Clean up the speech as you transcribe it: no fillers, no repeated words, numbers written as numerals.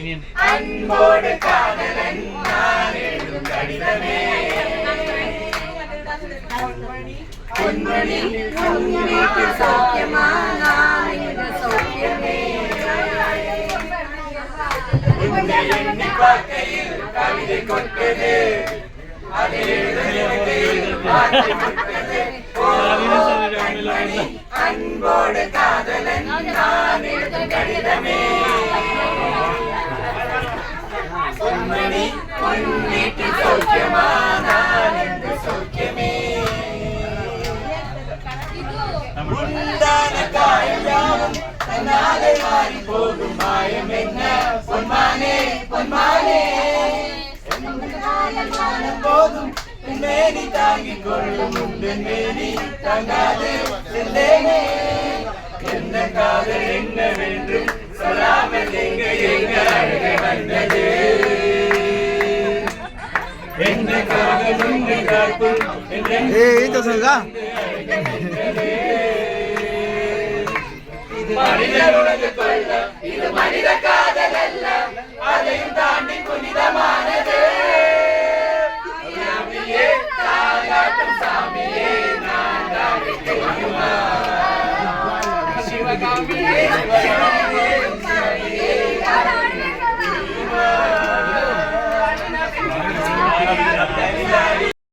Opinion? அன்போடு காதலன் நான் எழுதும் கடிதமே பொன்மணி வீட்டு சௌக்கியமா நான் இந்த சௌக்கியமே உன்னை எண்ணி பார்க்கையில் கவிதை கொட்டது அதை அன்போடு காதலன் நான் எழுதும் கடிதமே பொன்மணி உன் வீட்டு சௌக்கியமா நான் இந்த சௌக்கியமே உண்டான காயம் தன்னாலே மாறி போகும் மாயம் என்ன பொன்மானே பொன்மானே போதும் மேனி தாங்கிக் கொள்ளும் உங்கள் மேனி தாங்காது செல்லேனே என்ன காதல் என்னவென்று சொல்லாமல் எங்க எங்க அழக வந்தது என்ன காதல் உண்டு காக்கும் மனிதனுடைய கொள்ள இது மனித காதல் அல்ல அதையும் தாண்டி புனிதமான